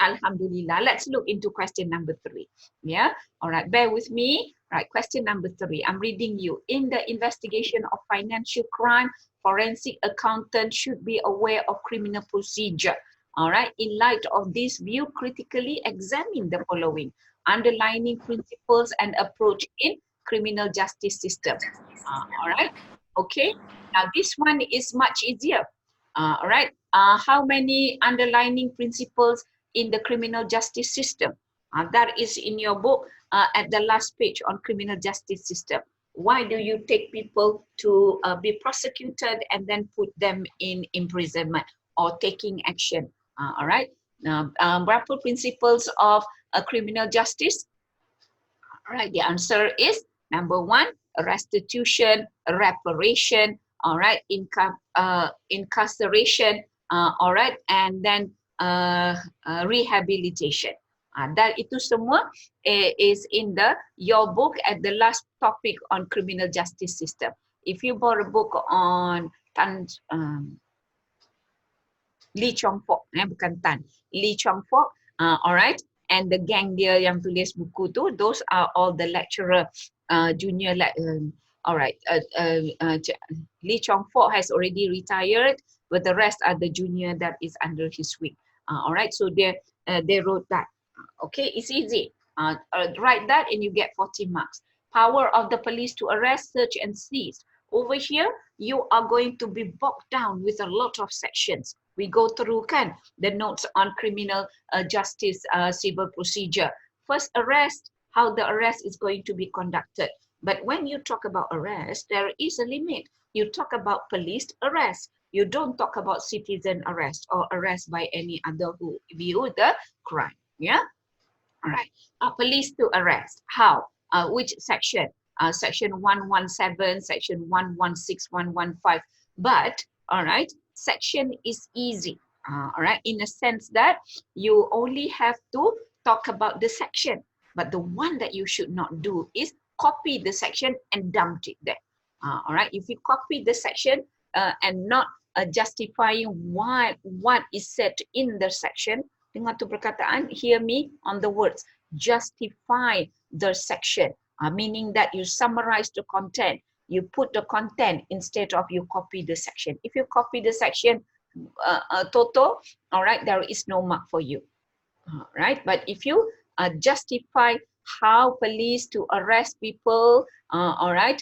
Alhamdulillah. Let's look into question number 3. Yeah. All right. Bear with me. Right. Question number 3. I'm reading you. In the investigation of financial crime, forensic accountant should be aware of criminal procedure. All right. In light of this view, critically examine the following underlining principles and approach in criminal justice system. All right. Okay. Now this one is much easier. All right. How many underlining principles in the criminal justice system? That is in your book at the last page on criminal justice system. Why do you take people to be prosecuted and then put them in imprisonment or taking action? All right. Berapa principles of criminal justice? All right. The answer is number 1, restitution, reparation, all right, incarceration, all right, and then rehabilitation. That itu semua is in your book at the last topic on criminal justice system. If you bought a book on Lee Chong Fok, bukan Tan, Lee Chong Fok, all right, and the gang dia yang tulis buku tu, those are all the lecturer, junior, all right, Lee Chong Fok has already retired, but the rest are the junior that is under his wing. All right, so they wrote that. Okay, it's easy. Write that and you get 40 marks. Power of the police to arrest, search and seize. Over here, you are going to be bogged down with a lot of sections. We go through the notes on criminal justice, civil procedure. First, arrest, how the arrest is going to be conducted. But when you talk about arrest, there is a limit. You talk about police arrest. You don't talk about citizen arrest or arrest by any other who view the crime. Yeah? All right. Police to arrest. How? Which section? Section 117, section 116, 115. But, all right, section is easy. All right, in a sense that you only have to talk about the section. But the one that you should not do is copy the section and dump it there. All right, if you copy the section and not justifying what is said in the section, dengar tu perkataan, hear me on the words, justify the section, meaning that you summarize the content. You put the content instead of you copy the section. If you copy the section total, all right, there is no mark for you. All right, but if you justify how police to arrest people, all right,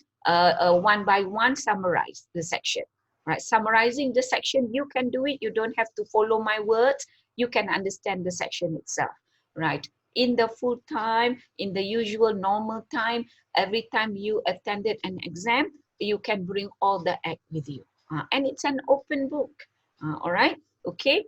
one by one, summarize the section. Right, summarizing the section, you can do it. You don't have to follow my words. You can understand the section itself, right? In the full time, in the usual normal time, every time you attended an exam, you can bring all the act with you. And it's an open book, all right? Okay.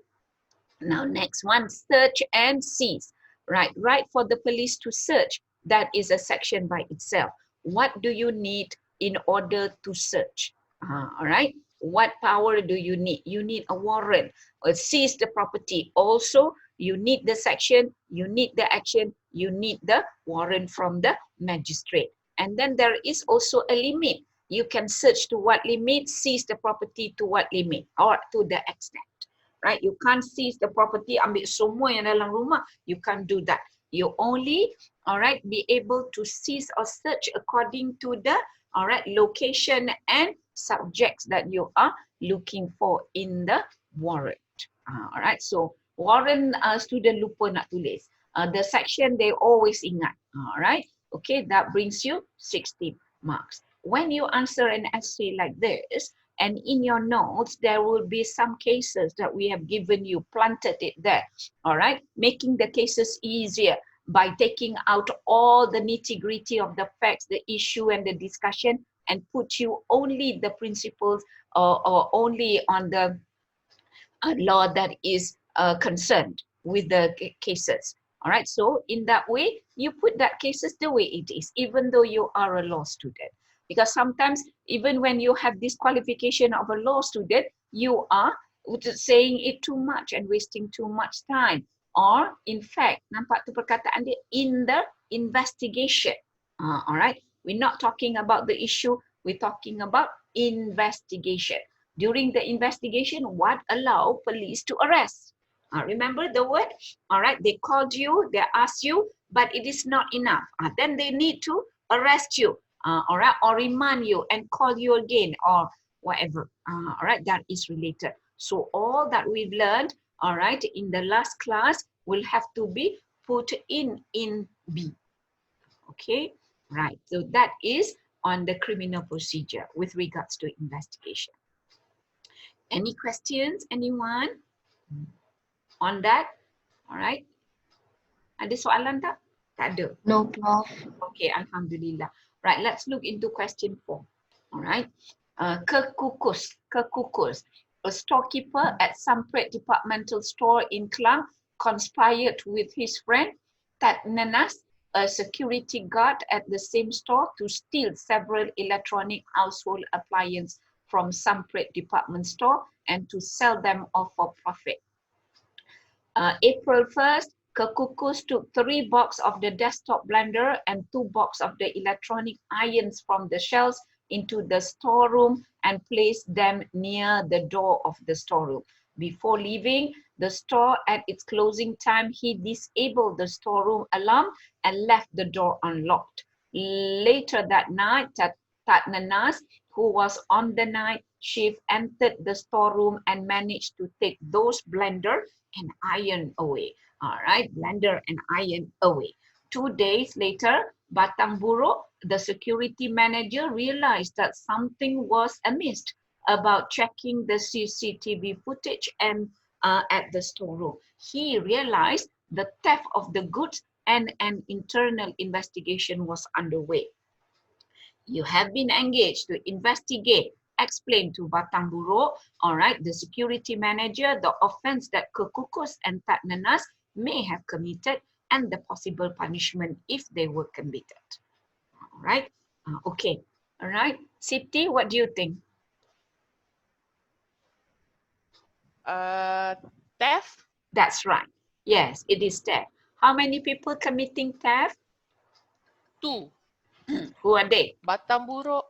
Now, next one, search and seize, right? Right, for the police to search, that is a section by itself. What do you need in order to search? All right. What power do you need? You need a warrant or seize the property. Also, you need the section, you need the action, you need the warrant from the magistrate. And then there is also a limit. You can search to what limit, seize the property to what limit, or to the extent. Right? You can't seize the property, ambil semua yang dalam rumah. You can't do that. You only, all right, be able to seize or search according to the, all right, location and subjects that you are looking for in the warrant. All right, so warrant student lupa nak tulis. The section they always ingat. All right, okay, that brings you 60 marks. When you answer an essay like this, and in your notes, there will be some cases that we have given you, planted it there, all right? Making the cases easier by taking out all the nitty-gritty of the facts, the issue and the discussion, and put you only the principles or only on the law that is concerned with the cases, all right? So in that way, you put that cases the way it is, even though you are a law student. Because sometimes, even when you have this qualification of a law student, you are saying it too much and wasting too much time. Or, in fact, nampak tu perkataan dia, in the investigation. All right, we're not talking about the issue, we're talking about investigation. During the investigation, what allow police to arrest? Remember the word? All right, they called you, they asked you, but it is not enough. Then they need to arrest you, all right, or remand you and call you again or whatever. All right, that is related. So all that we've learned, all right, in the last class will have to be put in B. Okay, right. So that is on the criminal procedure with regards to investigation. Any questions, anyone on that? All right. Ada soalan tak? Tak ada. No, Prof. Okay, Alhamdulillah. Right, let's look into question 4. All right. Kekukus. A storekeeper at Sampret departmental store in Klang conspired with his friend Tat Nanas, a security guard at the same store, to steal several electronic household appliances from Sampret department store and to sell them off for profit. April 1st, Kekukus took 3 boxes of the desktop blender and 2 boxes of the electronic irons from the shelves into the storeroom and placed them near the door of the storeroom. Before leaving the store at its closing time, he disabled the storeroom alarm and left the door unlocked. Later that night, Tat Nanas, who was on the night shift, entered the storeroom and managed to take those blender and iron away. All right, blender and iron away. 2 days later, Batang Buruk, the security manager, realized that something was amiss about checking the CCTV footage and at the storeroom. He realized the theft of the goods and an internal investigation was underway. You have been engaged to investigate, explain to Batang Buruk, all right, the security manager, the offense that Kekukus and Tat Nanas may have committed and the possible punishment if they were convicted. All right, okay, all right. Siti, what do you think? Theft? That's right. Yes, it is theft. How many people committing theft? 2. Who are they? Batang Buruk,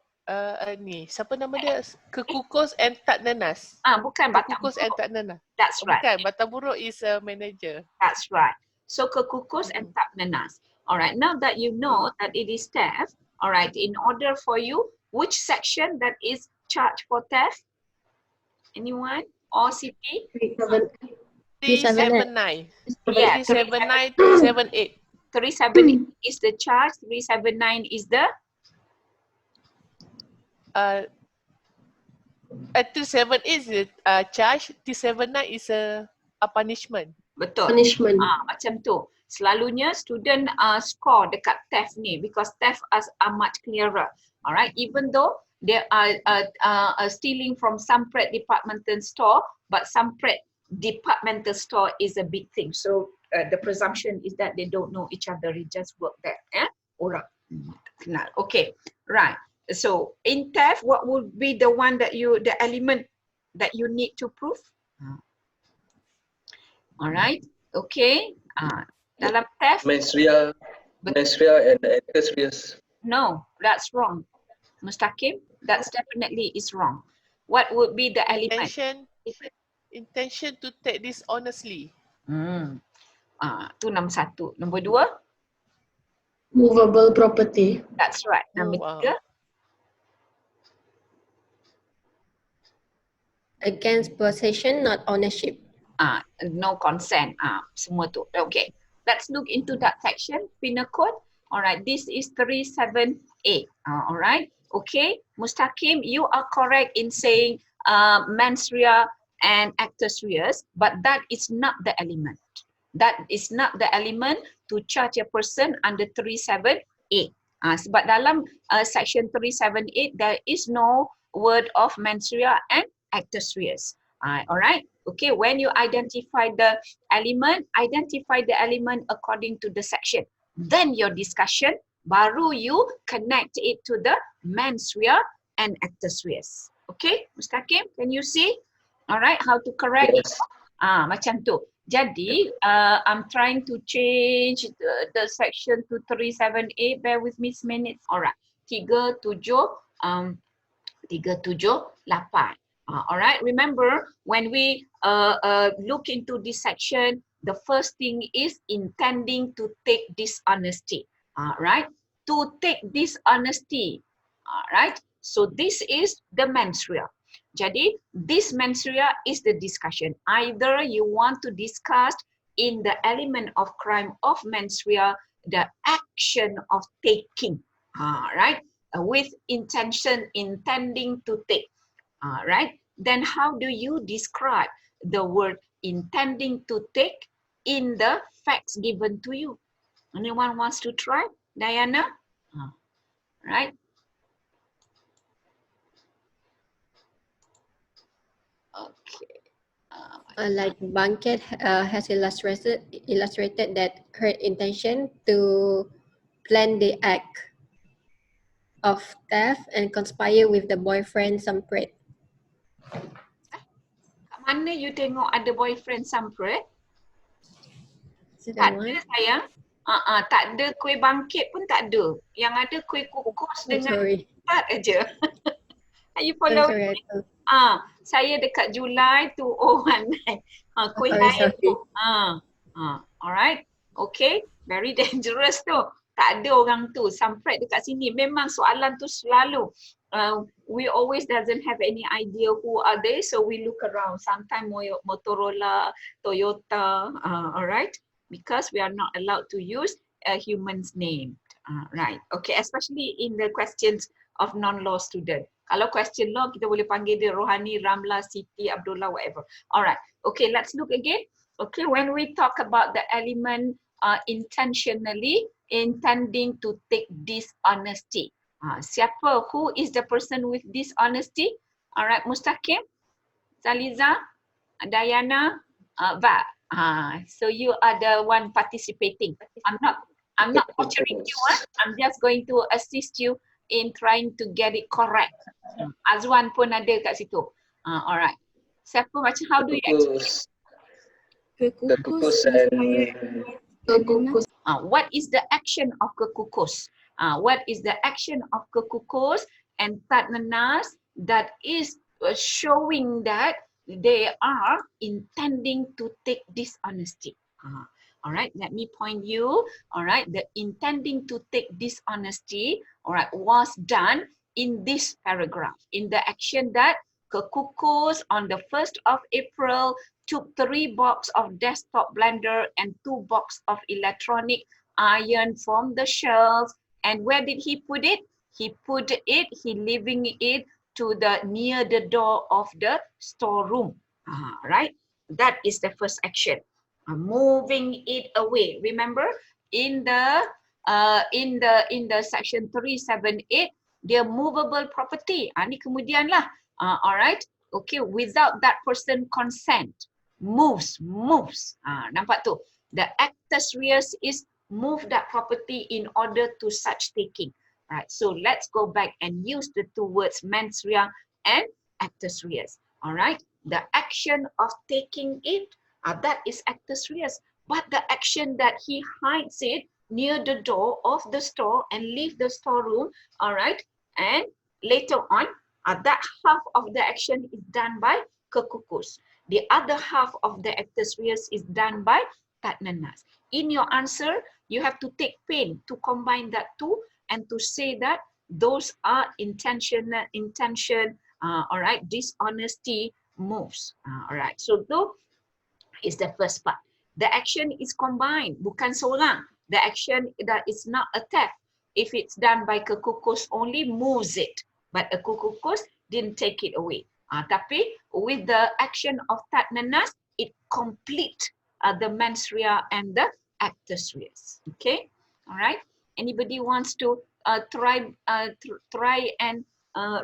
ni, siapa nama dia? Kekukus and Tat Nanas. Bukan Batang Kekukus and Buruk. Tat Nanas. That's right. Bukan, Batang Buruk is a manager. That's right. So Kekukus and Tat Nanas. All right, now that you know that it is theft, all right, in order for you, which section that is charged for theft? Anyone? Or Siti? 379. Yeah, 379, 378. 378 is the charge, 379 is the 378 is the charge, 379 is a punishment. betul. Punishment. Macam tu. Selalunya student score dekat theft ni because theft are much clearer. Alright, even though they are stealing from Sampret departmental store, but Sampret departmental store is a big thing. So the presumption is that they don't know each other. They just work there. Orang kenal. Okay, right. So in theft, what would be the one that the element that you need to prove? All right. Okay. Dalam theft. Mensria and accessories. No, that's wrong. Mustaqim, that's definitely is wrong. What would be the element? Intention to take this honestly. Tu nombor 1. Nombor 2? Movable property. That's right. Nombor 3? Against possession, not ownership. No consent. Semua tu. Okay. Let's look into that section. Penal code. Alright. This is 378. Alright. Okay. Mustaqim, you are correct in saying mens rea and actus reus, but that is not the element. That is not the element to charge a person under 378. Sebab dalam section 378, there is no word of mens rea and actus reus. Alright. Okay, when you identify the element according to the section. Then your discussion, baru you connect it to the mens rea and actus reus. Okay, Mustaqim, can you see? Alright, how to correct it? Macam tu. Jadi, I'm trying to change the section to 378. Bear with me seminit. Alright, 378. All right, remember when we look into this section, the first thing is intending to take dishonesty. Right, to take dishonesty. All right, so this is the mens rea. Jadi, this mens rea is the discussion. Either you want to discuss in the element of crime of mens rea, the action of taking, right, with intention, intending to take. Right? Then how do you describe the word intending to take in the facts given to you? Anyone wants to try? Diana? Right? Okay. Like Banket has illustrated that her intention to plan the act of theft and conspire with the boyfriend Samprit. Kat mana you tengok ada boyfriend Sampret? Is it Tak that ada one? sayang. Tak ada kuih bangkit pun tak ada. Yang ada kuih kukus I'm dengan sorry. tak aja. Are you I'm following? sorry. Saya dekat Julai 2019. Kuih Sorry, lain sorry. tu. Alright. Okay. Very dangerous tu. Tak ada orang tu. Sampret dekat sini. Memang soalan tu selalu. We always doesn't have any idea who are they. So we look around. Sometimes Motorola, Toyota. Alright. Because we are not allowed to use a human's name. Right. Okay. Especially in the questions of non-law student. Kalau question law, kita boleh panggil dia Rohani, Ramla, Siti, Abdullah, whatever. Alright. Okay, let's look again. Okay, when we talk about the element intentionally, intending to take dishonesty. Siapa? Who is the person with dishonesty? Alright, Mustaqim, Zaliza, Diana, Va. So you are the one participating. I'm not torturing you. I'm just going to assist you in trying to get it correct. Azwan pun ada kat situ. Alright. Siapa macam, how do you explain? Kekukus and What is the action of kekukus? What is the action of kekukus and tatnanas that is showing that they are intending to take dishonesty? All right, let me point you. All right, the intending to take dishonesty, all right, was done in this paragraph, in the action that Kekukus on the 1st of April took 3 box of desktop blender and 2 box of electronic iron from the shelves. And where did he put it? He leaving it to the near the door of the storeroom. Right? That is the first action. Moving it away. Remember, in the section 378, dia movable property. Ni kemudian lah. Alright. Okay, without that person consent, moves. Nampak tu? The actus reus is move that property in order to such taking. Right. So let's go back and use the 2 words mens rea and actus reus. Alright. The action of taking it, that is actus reus. But the action that he hides it near the door of the store and leave the storeroom, all right, and later on, that half of the action is done by kekukus. The other half of the actus reus is done by tatnanas. In your answer, you have to take pain to combine that two and to say that those are intention, all right, dishonesty moves, all right. So though is the first part. The action is combined, bukan seorang. The action that is not a theft. If it's done by kekukus only, moves it. But a kekukus didn't take it away. Tapi with the action of tatnanas, it complete the mens rea and the actus reus. Okay, all right. Anybody wants to try and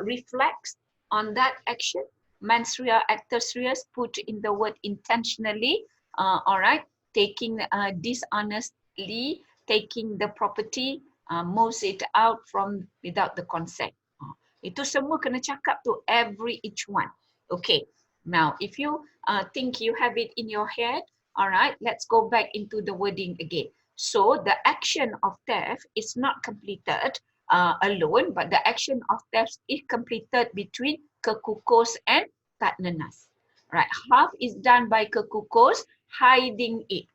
reflect on that action? Mens rea, actus reus, put in the word intentionally. All right, taking dishonestly, taking the property, moves it out from without the consent. Itu semua kena cakap tu, each one. Okay, now if you think you have it in your head, all right, let's go back into the wording again. So the action of theft is not completed alone, but the action of theft is completed between kekukus and tak nanas. Right, half is done by kekukus hiding it.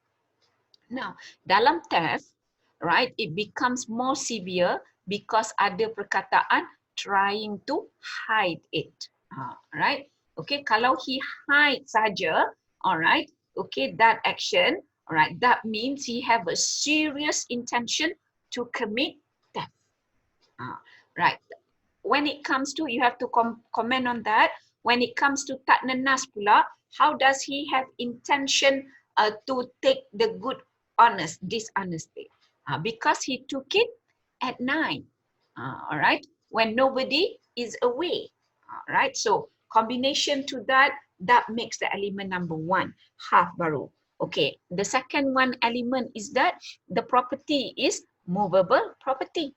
Now, dalam theft, right, it becomes more severe because ada perkataan trying to hide it. Right? Okay, kalau he hide saja, alright, okay, that action, alright, that means he have a serious intention to commit theft. Right. When it comes to, you have to comment on that. When it comes to tak nanas pula, how does he have intention to take the good honest dishonesty? Because he took it at night. All right, when nobody is away. All right, so combination to that, that makes the element number 1, half baru. Okay, the second one element is that the property is movable property.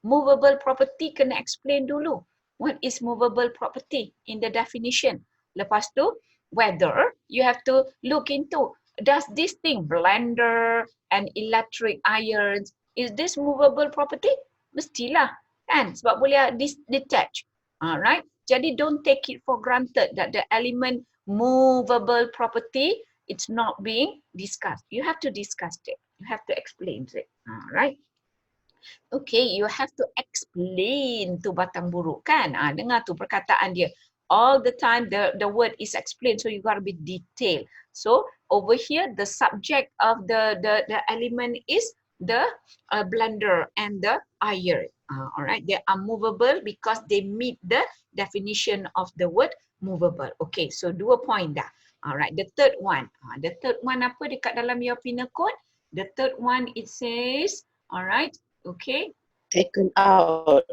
Movable property kena explain dulu. What is movable property in the definition? Lepas tu, whether you have to look into, does this thing, blender and electric irons, is this movable property? Mestilah, kan? Sebab boleh detach. Right? Jadi don't take it for granted that the element movable property, it's not being discussed. You have to discuss it. You have to explain it. Right? Okay, you have to explain to batang buruk, kan? Dengar tu perkataan dia. All the time the word is explained, so you got to be detailed. So over here, the subject of the element is the blender and the iron. All right, they are movable because they meet the definition of the word movable. Okay, so 2 point dah. All right, the third one. The third one apa dekat dalam your penal code? The third one, it says, all right, okay. Taken out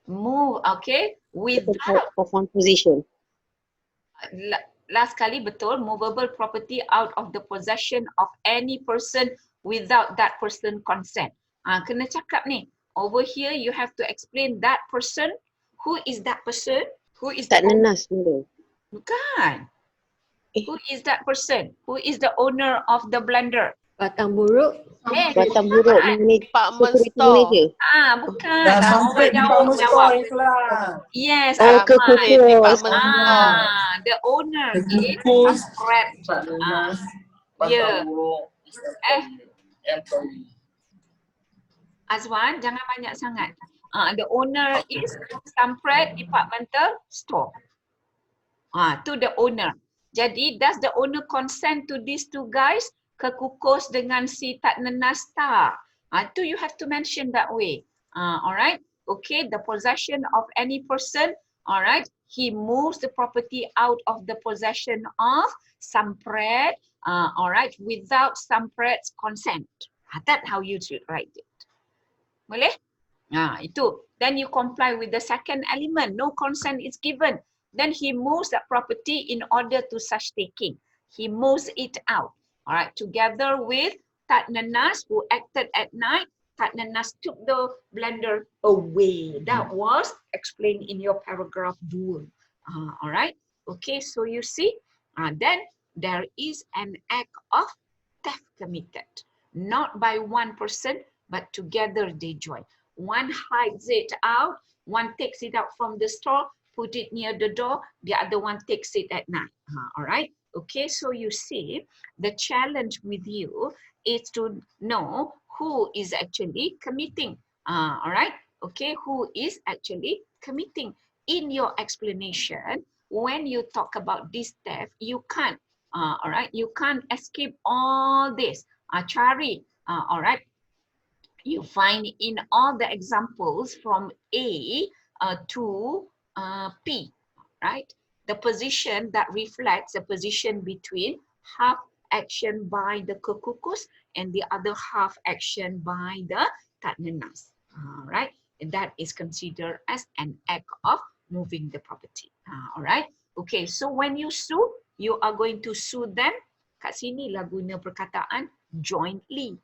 Move, okay. Without, of one position. last kali betul, movable property out of the possession of any person without that person consent. Kena cakap ni. Over here, you have to explain that person. Who is that person? Who is Tak the owner? nanas dulu. Bukan. Who is that person? Who is the owner of the blender? Batang buruk. Batang buruk Department security store. manager. Bukan. Dah Orang sampai di jawab. Department Store Ikhlas. Yes, Oh, Ahmad. kekukus. Department store. The owner is Kekukus, Samret. tak nanas, Ya. batang buruk, employee. Azwan, jangan banyak sangat. The owner is Samret Departmental Store. To the owner. Jadi, does the owner consent to these two guys? Kekukus dengan si tak nanas tak? Tu you have to mention that way. Alright. Okay, the possession of any person. Alright. He moves the property out of the possession of Sampret. Alright, without Sampret's consent. That's how you should write it. Boleh? Itu. Then you comply with the second element. No consent is given. Then he moves that property in order to such taking. He moves it out. All right, together with Tak Nanas, who acted at night. Tak Nanas took the blender away. That was explained in your paragraph 2. All right. Okay, so you see, then there is an act of theft committed. Not by one person, but together they join. One hides it out, one takes it out from the store, put it near the door, the other one takes it at night. All right. Okay, so you see, the challenge with you is to know who is actually committing. All right. Okay, who is actually committing. In your explanation, when you talk about this theft, you can't. All right, you can't escape all this. Cari. All right. You find in all the examples from A to P, right? The position that reflects the position between half action by the kekukus and the other half action by the tak nanas, right? And that is considered as an act of moving the property, all right? Okay, so when you sue, you are going to sue them. Kat sini lah guna perkataan jointly.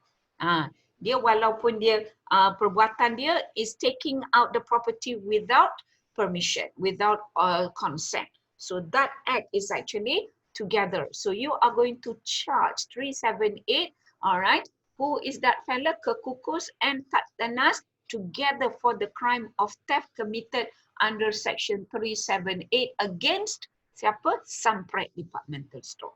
Dia walaupun dia perbuatan dia is taking out the property without permission, without consent. So that act is actually together. So you are going to charge 378, all right? Who is that fella? Kekukus and Tak Nanas together for the crime of theft committed under section 378 against siapa? Sunpride Departmental Store.